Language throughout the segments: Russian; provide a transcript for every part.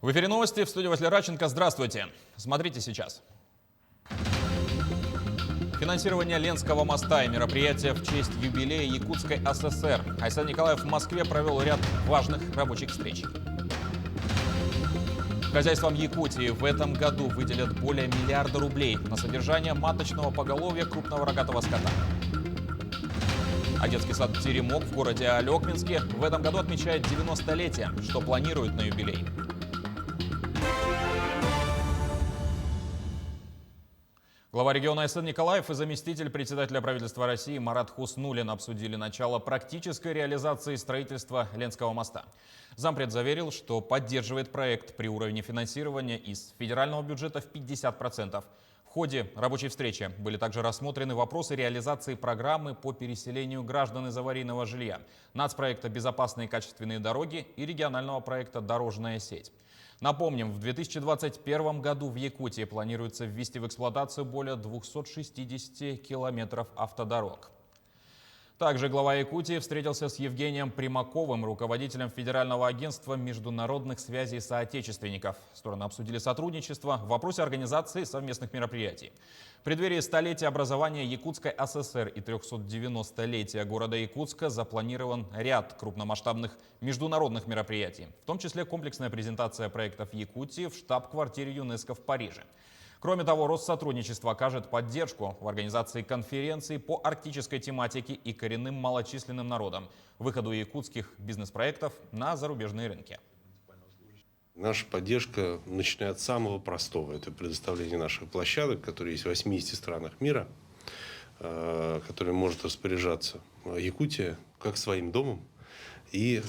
В эфире новости, в студии Василий Радченко. Здравствуйте. Смотрите сейчас. Финансирование Ленского моста и мероприятия в честь юбилея Якутской ССР. Айсан Николаев в Москве провел ряд важных рабочих встреч. Хозяйствам Якутии в этом году выделят более миллиарда рублей на содержание маточного поголовья крупного рогатого скота. А детский сад «Теремок» в городе Алекминске в этом году отмечает 90-летие, что планируют на юбилей. Глава региона Айсан Николаев и заместитель председателя правительства России Марат Хуснуллин обсудили начало практической реализации строительства Ленского моста. Зампред заверил, что поддерживает проект при уровне финансирования из федерального бюджета в 50%. В ходе рабочей встречи были также рассмотрены вопросы реализации программы по переселению граждан из аварийного жилья, нацпроекта «Безопасные и качественные дороги» и регионального проекта «Дорожная сеть». Напомним, в 2021 году в Якутии планируется ввести в эксплуатацию более 260 километров автодорог. Также глава Якутии встретился с Евгением Примаковым, руководителем Федерального агентства международных связей соотечественников. Стороны обсудили сотрудничество в вопросе организации совместных мероприятий. В преддверии столетия образования Якутской ССР и 390-летия города Якутска запланирован ряд крупномасштабных международных мероприятий, в том числе комплексная презентация проектов Якутии в штаб-квартире ЮНЕСКО в Париже. Кроме того, Россотрудничество окажет поддержку в организации конференций по арктической тематике и коренным малочисленным народам, выходу якутских бизнес-проектов на зарубежные рынки. Наша поддержка начинает с самого простого. Это предоставление наших площадок, которые есть в 80 странах мира, которыми может распоряжаться Якутия как своим домом и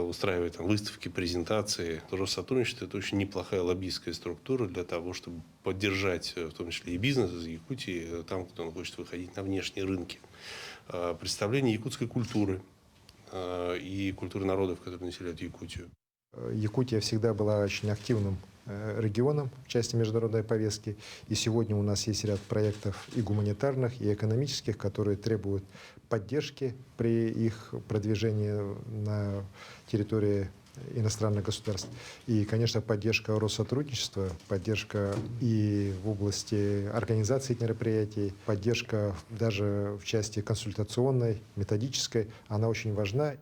устраивать там выставки, презентации. Россотрудничество – это очень неплохая лоббистская структура для того, чтобы поддержать в том числе и бизнес из Якутии, там, где он хочет выходить на внешние рынки. Представление якутской культуры и культуры народов, которые населяют Якутию. Якутия всегда была очень активным регионом в части международной повестки. И сегодня у нас есть ряд проектов и гуманитарных, и экономических, которые требуют поддержки при их продвижении на территории иностранных государств. И, конечно, поддержка Россотрудничества, поддержка и в области организации мероприятий, поддержка даже в части консультационной, методической, она очень важна.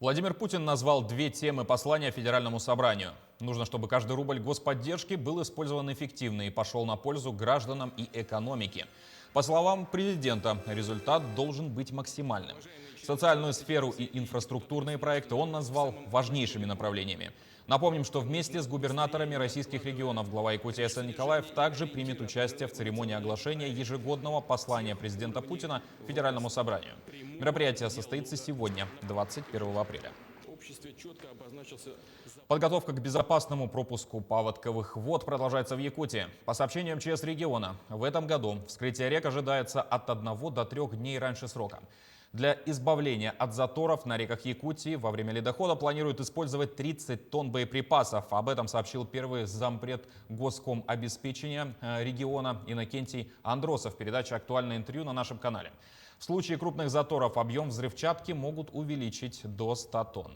Владимир Путин назвал две темы послания Федеральному собранию. Нужно, чтобы каждый рубль господдержки был использован эффективно и пошел на пользу гражданам и экономике. По словам президента, результат должен быть максимальным. Социальную сферу и инфраструктурные проекты он назвал важнейшими направлениями. Напомним, что вместе с губернаторами российских регионов глава Якутии Айсан Николаев также примет участие в церемонии оглашения ежегодного послания президента Путина Федеральному собранию. Мероприятие состоится сегодня, 21 апреля. Подготовка к безопасному пропуску паводковых вод продолжается в Якутии. По сообщениям МЧС региона, в этом году вскрытие рек ожидается от 1 до 3 дней раньше срока. Для избавления от заторов на реках Якутии во время ледохода планируют использовать 30 тонн боеприпасов. Об этом сообщил первый зампред госкомобеспечения региона Иннокентий Андросов в передаче «Актуальное интервью» на нашем канале. В случае крупных заторов объем взрывчатки могут увеличить до 100 тонн.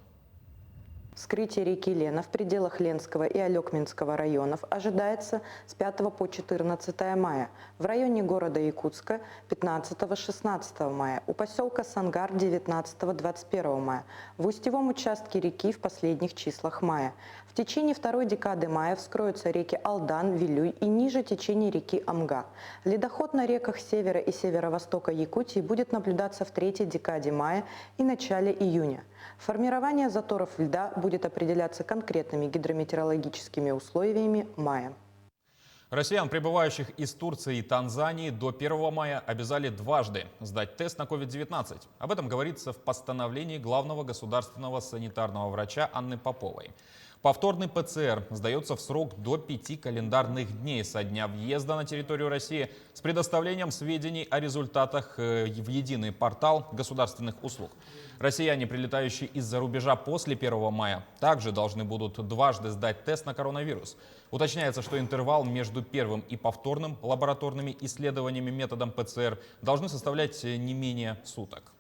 Вскрытие реки Лена в пределах Ленского и Алекминского районов ожидается с 5 по 14 мая. В районе города Якутска 15-16 мая. У поселка Сангар 19-21 мая. В устьевом участке реки в последних числах мая. В течение второй декады мая вскроются реки Алдан, Вилюй и ниже течение реки Амга. Ледоход на реках севера и северо-востока Якутии будет наблюдаться в третьей декаде мая и начале июня. Формирование заторов льда будет определяться конкретными гидрометеорологическими условиями мая. Россиян, прибывающих из Турции и Танзании, до 1 мая обязали дважды сдать тест на COVID-19. Об этом говорится в постановлении главного государственного санитарного врача Анны Поповой. Повторный ПЦР сдается в срок до 5 календарных дней со дня въезда на территорию России с предоставлением сведений о результатах в единый портал государственных услуг. Россияне, прилетающие из-за рубежа после 1 мая, также должны будут дважды сдать тест на коронавирус. Уточняется, что интервал между первым и повторным лабораторными исследованиями методом ПЦР должны составлять не менее суток.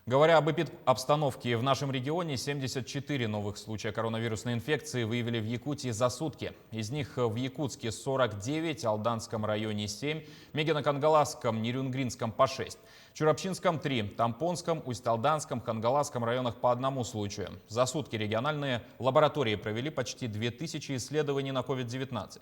Говоря об обстановке в нашем регионе, 74 новых случая коронавирусной инфекции выявили в Якутии за сутки. Из них в Якутске 49, Алданском районе 7, Мегино-Кангаласском, Нерюнгринском по 6, Чурапчинском 3, Тампонском, Усть-Алданском, Кангаласском районах по 1 случаю. За сутки региональные лаборатории провели почти 2000 исследований на COVID-19.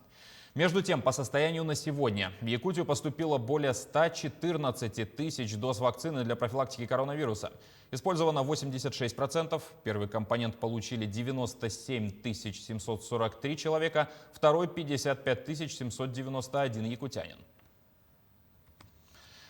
Между тем, по состоянию на сегодня в Якутию поступило более 114 тысяч доз вакцины для профилактики коронавируса. Использовано 86%. Первый компонент получили 97 743 человека, второй – 55 791 якутянин.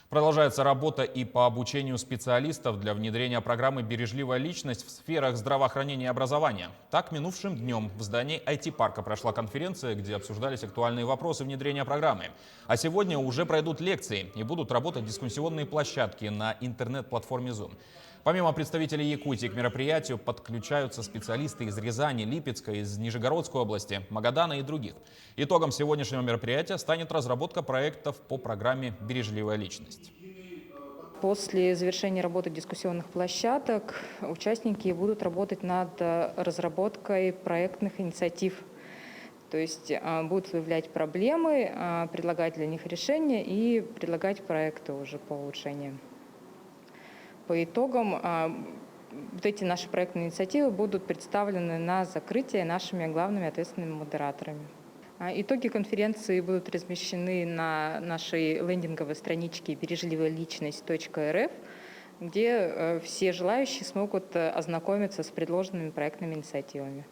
Продолжается работа и по обучению специалистов для внедрения программы «Бережливая личность» в сферах здравоохранения и образования. Так, минувшим днем в здании IT-парка прошла конференция, где обсуждались актуальные вопросы внедрения программы. А сегодня уже пройдут лекции и будут работать дискуссионные площадки на интернет-платформе Zoom. Помимо представителей Якутии к мероприятию подключаются специалисты из Рязани, Липецка, из Нижегородской области, Магадана и других. Итогом сегодняшнего мероприятия станет разработка проектов по программе «Бережливая личность». После завершения работы дискуссионных площадок участники будут работать над разработкой проектных инициатив. То есть будут выявлять проблемы, предлагать для них решения и предлагать проекты уже по улучшению. По итогам вот эти наши проектные инициативы будут представлены на закрытие нашими главными ответственными модераторами. Итоги конференции будут размещены на нашей лендинговой страничке бережливаяличность.рф, где все желающие смогут ознакомиться с предложенными проектными инициативами.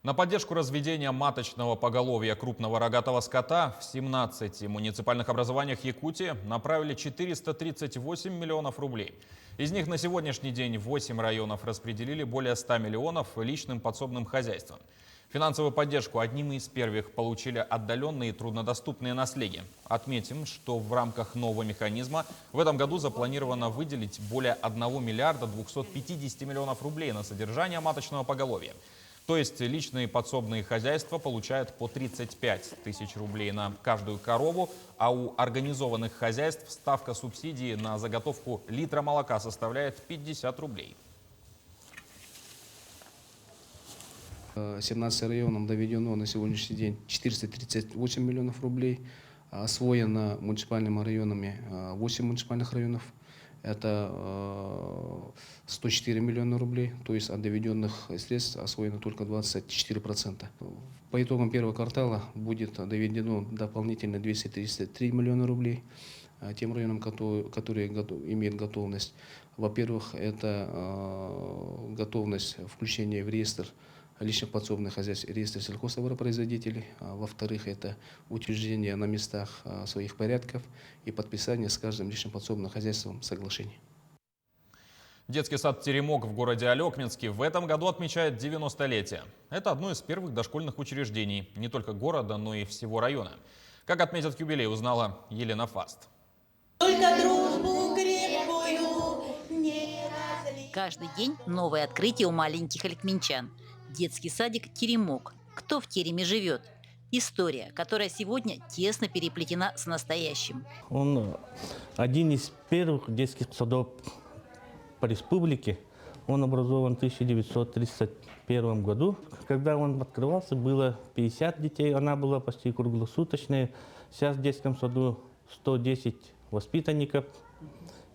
На поддержку разведения маточного поголовья крупного рогатого скота в 17 муниципальных образованиях Якутии направили 438 миллионов рублей. Из них на сегодняшний день в 8 районов распределили более 100 миллионов личным подсобным хозяйствам. Финансовую поддержку одним из первых получили отдаленные и труднодоступные наследия. Отметим, что в рамках нового механизма в этом году запланировано выделить более 1 миллиарда 250 миллионов рублей на содержание маточного поголовья. То есть личные подсобные хозяйства получают по 35 тысяч рублей на каждую корову, а у организованных хозяйств ставка субсидии на заготовку литра молока составляет 50 рублей. 17 районам доведено на сегодняшний день 438 миллионов рублей. Освоено муниципальными районами 8 муниципальных районов. Это 104 миллиона рублей, то есть от доведенных средств освоено только 24%. По итогам первого квартала будет доведено дополнительно 233 миллиона рублей тем районам, которые имеют готовность. Во-первых, это готовность включения в реестр личных подсобных хозяйств, реестр сельхозтоваропроизводителей. Во-вторых, это утверждение на местах своих порядков и подписание с каждым личным подсобным хозяйством соглашений. Детский сад «Теремок» в городе Алекминске в этом году отмечает 90-летие. Это одно из первых дошкольных учреждений не только города, но и всего района. Как отметят юбилей, узнала Елена Фаст. Только дружбу крепкую не разлей. Каждый день новое открытие у маленьких алекминчан. Детский садик «Теремок». Кто в тереме живет? История, которая сегодня тесно переплетена с настоящим. Он один из первых детских садов по республике. Он образован в 1931 году. Когда он открывался, было 50 детей. Она была почти круглосуточная. Сейчас в детском саду 110 воспитанников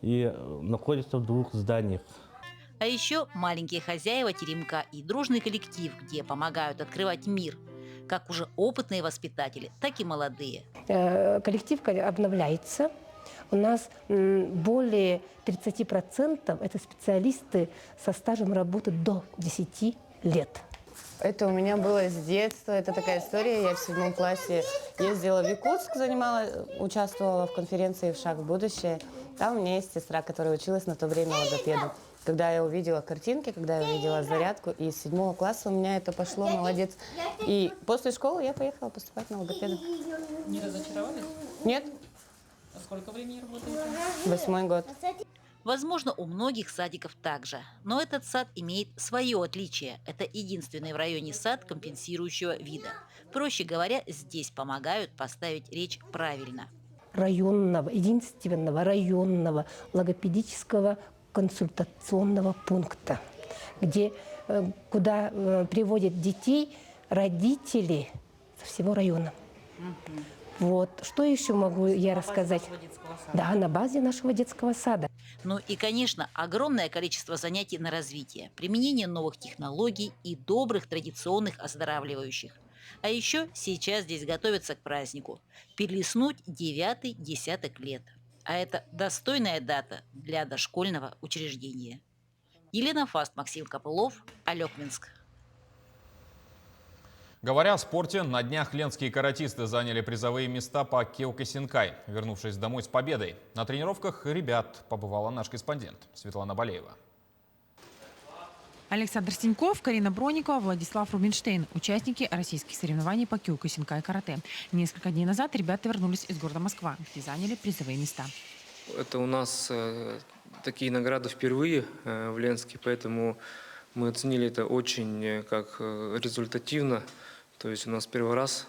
и находится в 2 зданиях. А еще маленькие хозяева теремка и дружный коллектив, где помогают открывать мир. Как уже опытные воспитатели, так и молодые. Коллектив обновляется. У нас более 30% это специалисты со стажем работы до 10 лет. Это у меня было с детства, это такая история. Я в 7 классе ездила в Якутск, участвовала в конференции «В шаг в будущее». Там у меня есть сестра, которая училась на то время логопеду. Когда я увидела картинки, когда я увидела зарядку, и с 7 класса у меня это пошло, молодец. И после школы я поехала поступать на логопеду. Не разочаровались? Нет. А сколько времени работаете? 8 год. Возможно, у многих садиков также. Но этот сад имеет свое отличие. Это единственный в районе сад компенсирующего вида. Проще говоря, здесь помогают поставить речь правильно. Единственного районного логопедического консультационного пункта, куда приводят детей родители со всего района. Вот. Что еще могу я рассказать? Да, на базе нашего детского сада. Ну и, конечно, огромное количество занятий на развитие, применение новых технологий и добрых традиционных оздоравливающих. А еще сейчас здесь готовятся к празднику – перелистнуть 9-й десяток лет. А это достойная дата для дошкольного учреждения. Елена Фаст, Максим Копылов, Алекминск. Говоря о спорте, на днях ленские каратисты заняли призовые места по Киокусинкай, вернувшись домой с победой. На тренировках ребят побывала наш корреспондент Светлана Балеева. Александр Стеньков, Карина Бронникова, Владислав Рубинштейн – участники российских соревнований по Киокусинкай карате. Несколько дней назад ребята вернулись из города Москва, где заняли призовые места. Это у нас такие награды впервые в Ленске, поэтому мы оценили это очень как результативно. То есть у нас первый раз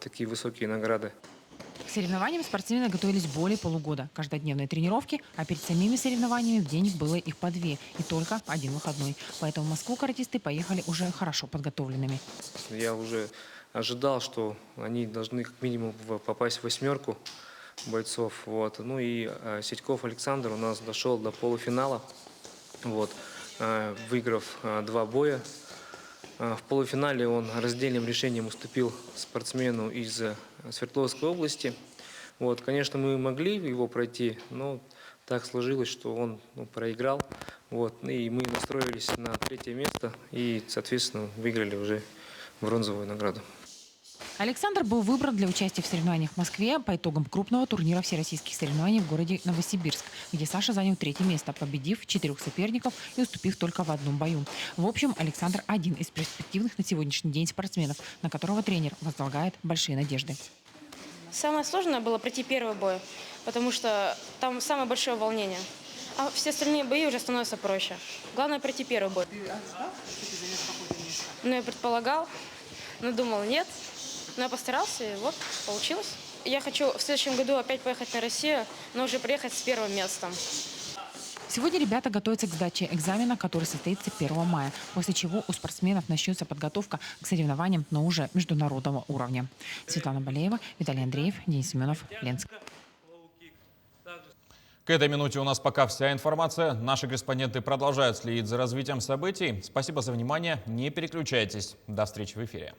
такие высокие награды. К соревнованиям спортсмены готовились более полугода. Каждодневные тренировки, а перед самими соревнованиями в день было их по 2 и только один выходной. Поэтому в Москву каратисты поехали уже хорошо подготовленными. Я уже ожидал, что они должны как минимум попасть в 8 бойцов. Вот. Ну и Сетьков Александр у нас дошел до полуфинала, вот, выиграв 2 боя. В полуфинале он раздельным решением уступил спортсмену из Свердловской области. Вот, конечно, мы могли его пройти, но так сложилось, что он проиграл. Вот, и мы настроились на 3-е место и, соответственно, выиграли уже бронзовую награду. Александр был выбран для участия в соревнованиях в Москве по итогам крупного турнира всероссийских соревнований в городе Новосибирск, где Саша занял 3-е место, победив 4 соперников и уступив только в 1 бою. В общем, Александр – один из перспективных на сегодняшний день спортсменов, на которого тренер возлагает большие надежды. Самое сложное было пройти 1-й бой, потому что там самое большое волнение. А все остальные бои уже становятся проще. Главное пройти 1-й бой. Ты ожидал, что ты займешь какое-то место? Ну, я предполагал, но думал нет. Но я постарался, и вот, получилось. Я хочу в следующем году опять поехать на Россию, но уже приехать с 1-м местом. Сегодня ребята готовятся к сдаче экзамена, который состоится 1 мая, после чего у спортсменов начнется подготовка к соревнованиям, но уже международного уровня. Светлана Балеева, Виталий Андреев, Денис Семенов, Ленск. К этой минуте у нас пока вся информация. Наши корреспонденты продолжают следить за развитием событий. Спасибо за внимание. Не переключайтесь. До встречи в эфире.